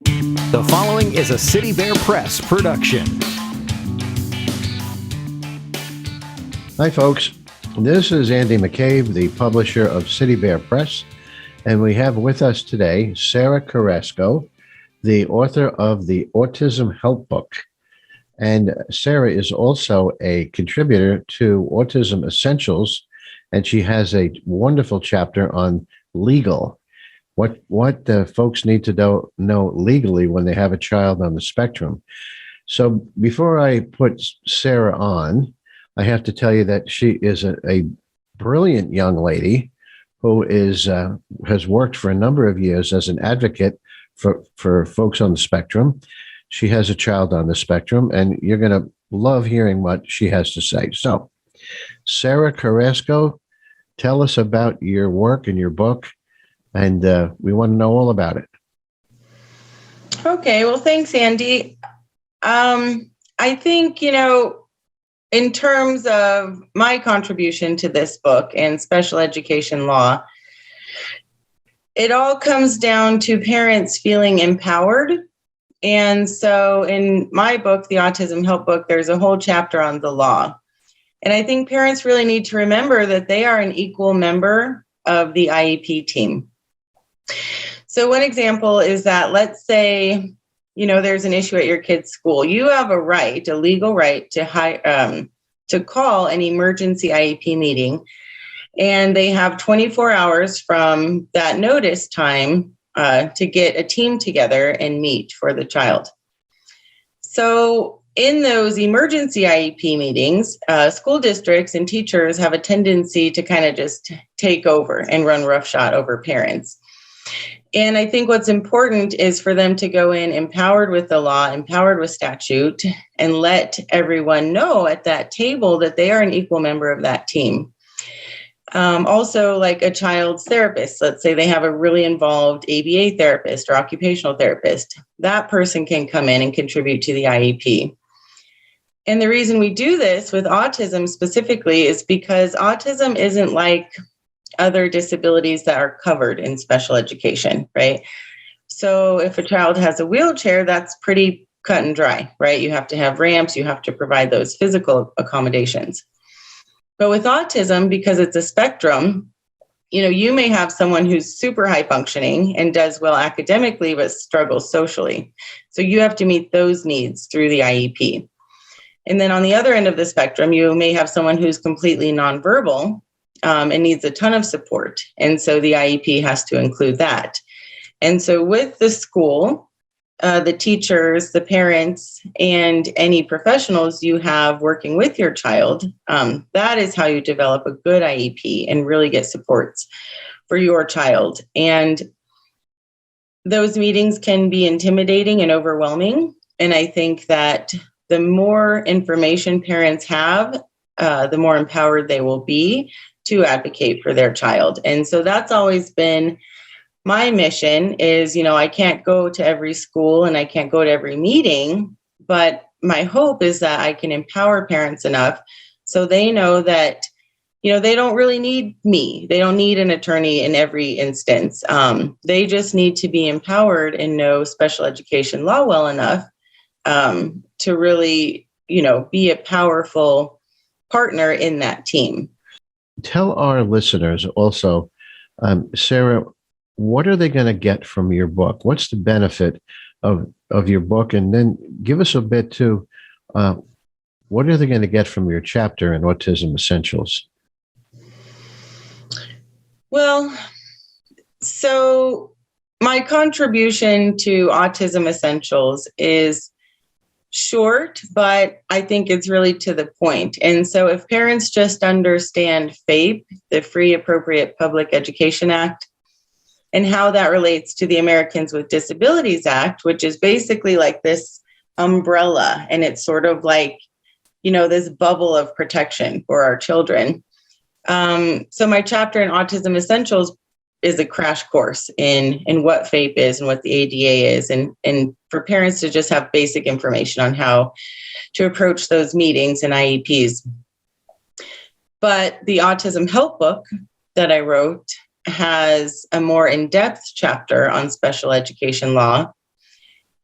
The following is a City Bear Press production. Hi, folks. This is Andy McCabe, the publisher of City Bear Press, and we have with us today Sarah Carrasco, the author of the Autism Help Book. And Sarah is also a contributor to Autism Essentials, and she has a wonderful chapter on legal. What folks need to know legally when they have a child on the spectrum. So before I put Sarah on, I have to tell you that she is a brilliant young lady who has worked for a number of years as an advocate for folks on the spectrum. She has a child on the spectrum, and you're going to love hearing what she has to say. So, Sarah Carrasco, tell us about your work and your book, and we want to know all about it. Okay, well, thanks, Andy. I think, in terms of my contribution to this book and special education law, it all comes down to parents feeling empowered. And so in my book, the Autism Help Book, there's a whole chapter on the law. And I think parents really need to remember that they are an equal member of the IEP team. So one example is that, let's say, there's an issue at your kid's school. You have a right, a legal right to call an emergency IEP meeting, and they have 24 hours from that notice time to get a team together and meet for the child. So in those emergency IEP meetings, school districts and teachers have a tendency to kind of just take over and run roughshod over parents. And I think what's important is for them to go in empowered with the law, empowered with statute, and let everyone know at that table that they are an equal member of that team. Also, like a child's therapist, let's say they have a really involved ABA therapist or occupational therapist, that person can come in and contribute to the IEP. And the reason we do this with autism specifically is because autism isn't like other disabilities that are covered in special education, right? So if a child has a wheelchair, that's pretty cut and dry, right? You have to have ramps, you have to provide those physical accommodations. But with autism, because it's a spectrum, you may have someone who's super high functioning and does well academically, but struggles socially. So you have to meet those needs through the IEP. And then on the other end of the spectrum, you may have someone who's completely nonverbal and needs a ton of support. And so the IEP has to include that. And so with the school, the teachers, the parents, and any professionals you have working with your child, that is how you develop a good IEP and really get supports for your child. And those meetings can be intimidating and overwhelming. And I think that the more information parents have, the more empowered they will be to advocate for their child. And so that's always been my mission is, I can't go to every school and I can't go to every meeting, but my hope is that I can empower parents enough so they know that, they don't really need me. They don't need an attorney in every instance. They just need to be empowered and know special education law well enough to really, be a powerful partner in that team. Tell our listeners also, Sarah, what are they going to get from your book? What's the benefit of your book? And then give us a bit too, what are they going to get from your chapter in Autism Essentials? Well, so my contribution to Autism Essentials is short, but I think it's really to the point. And so if parents just understand FAPE, the Free Appropriate Public Education Act, and how that relates to the Americans with Disabilities Act, which is basically like this umbrella, and it's sort of like, this bubble of protection for our children. So my chapter in Autism Essentials is a crash course in what FAPE is and what the ADA is, and for parents to just have basic information on how to approach those meetings and IEPs. But the Autism Help Book that I wrote has a more in-depth chapter on special education law.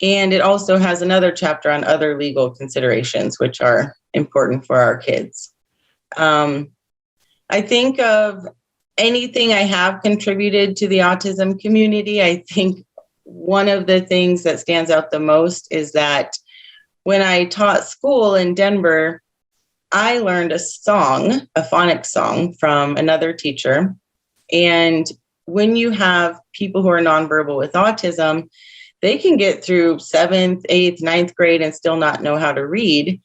And it also has another chapter on other legal considerations, which are important for our kids. I think of anything I have contributed to the autism community. I think one of the things that stands out the most is that when I taught school in Denver, I learned a song, a phonics song from another teacher. And when you have people who are nonverbal with autism, they can get through 7th, 8th, 9th grade and still not know how to read.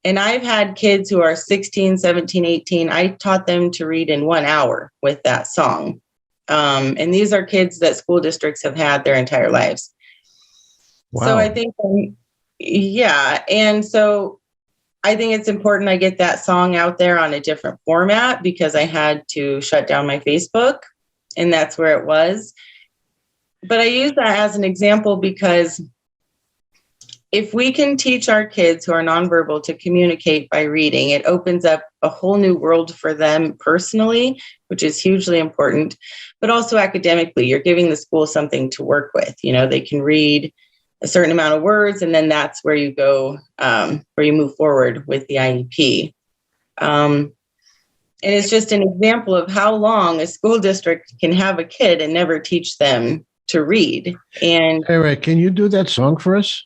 And I've had kids who are 16, 17, 18. I taught them to read in 1 hour with that song. And these are kids that school districts have had their entire lives. Wow. So I think, and so I think it's important I get that song out there on a different format because I had to shut down my Facebook, and that's where it was. But I use that as an example because if we can teach our kids who are nonverbal to communicate by reading, it opens up a whole new world for them personally, which is hugely important, but also academically. You're giving the school something to work with. You know, they can read a certain amount of words, and then that's where you go, where you move forward with the IEP. And it's just an example of how long a school district can have a kid and never teach them to read. And Sarah, can you do that song for us?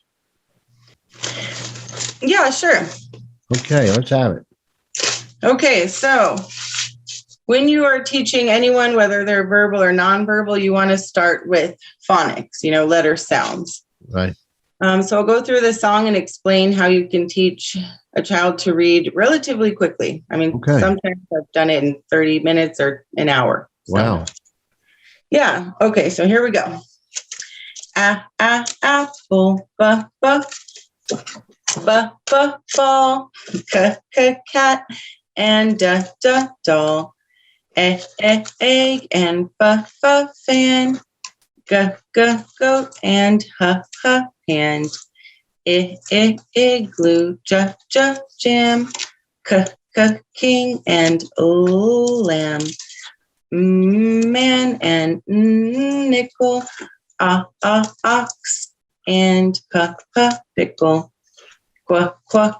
Yeah, sure. Okay, let's have it. Okay, so when you are teaching anyone, whether they're verbal or nonverbal, you want to start with phonics, letter sounds. Right. So I'll go through the song and explain how you can teach a child to read relatively quickly. I mean, Sometimes I've done it in 30 minutes or an hour. So. Wow. Yeah. Okay. So here we go. Apple, ball, cat, and doll, egg, and fan, goat, and hand, igloo, jam, king, and lamb, man, and nickel, ox, and pickle,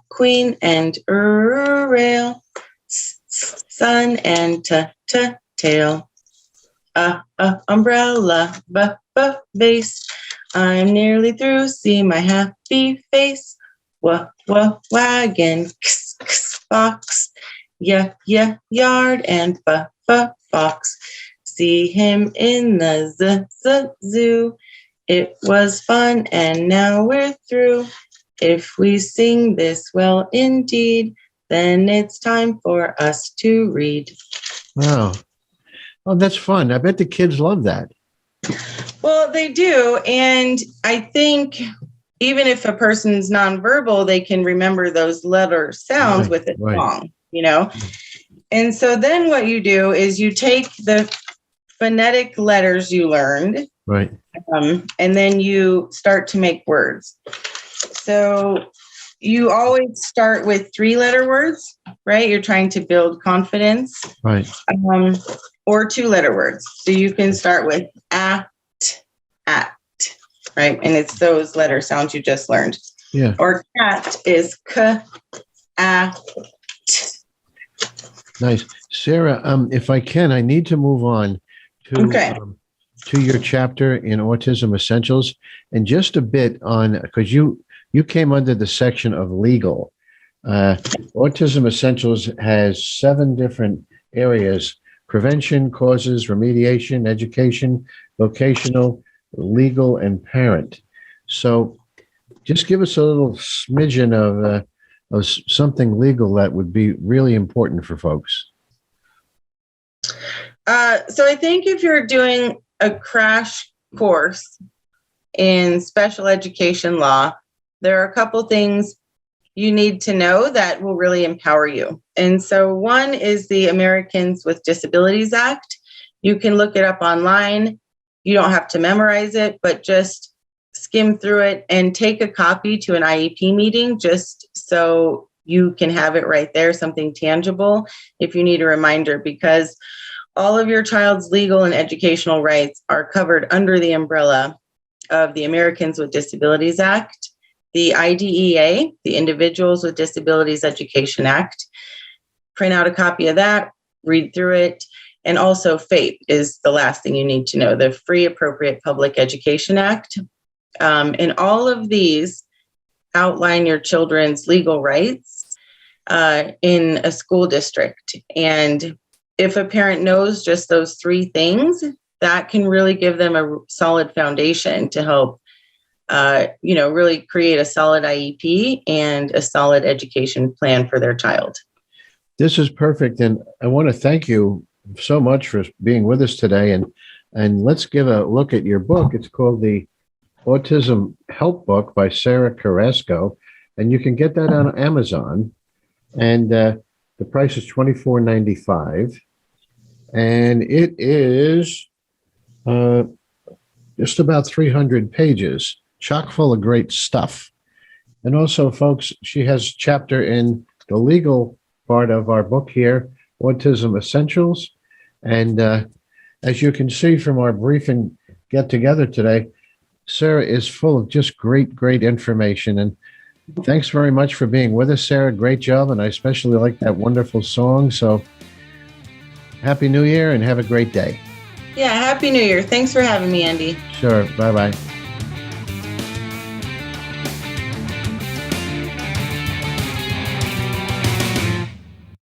queen, and rail, sun, and tail, umbrella, base. I'm nearly through, see my happy face. Wagon, fox, yard, and fox. See him in the zoo. It was fun, and now we're through. If we sing this well indeed, then it's time for us to read. Wow. Oh, that's fun. I bet the kids love that. Well, they do. And I think even if a person's nonverbal, they can remember those letter sounds with a song, And so then what you do is you take the phonetic letters you learned, right, and then you start to make words. So you always start with 3-letter words, right? You're trying to build confidence. Right. Or 2-letter words. So you can start with at, right? And it's those letter sounds you just learned. Yeah. Or cat is k, a, t. Nice. Sarah, if I can, I need to move on to your chapter in Autism Essentials, and just a bit on, because you came under the section of legal. Autism Essentials has 7 different areas: prevention, causes, remediation, education, vocational, legal, and parent. So just give us a little smidgen of something legal that would be really important for folks. So I think if you're doing a crash course in special education law, there are a couple things you need to know that will really empower you. And so one is the Americans with Disabilities Act. You can look it up online. You don't have to memorize it, but just skim through it and take a copy to an IEP meeting just so you can have it right there, something tangible if you need a reminder, because all of your child's legal and educational rights are covered under the umbrella of the Americans with Disabilities Act, the IDEA, the Individuals with Disabilities Education Act. Print out a copy of that, read through it. And also FAPE is the last thing you need to know, the Free Appropriate Public Education Act. And all of these outline your children's legal rights in a school district. And if a parent knows just those three things, that can really give them a solid foundation to help, really create a solid IEP and a solid education plan for their child. This is perfect. And I want to thank you so much for being with us today. And let's give a look at your book. It's called the Autism Help Book by Sarah Carrasco. And you can get that on Amazon. And the price is $24.95. And it is just about 300 pages, chock full of great stuff. And also, folks, she has a chapter in the legal part of our book here, Autism Essentials. And as you can see from our briefing get together today, Sarah is full of just great information. And thanks very much for being with us, Sarah. Great job. And I especially like that wonderful song. So Happy New Year and have a great day. Yeah, Happy New Year. Thanks for having me, Andy. Sure. Bye-bye.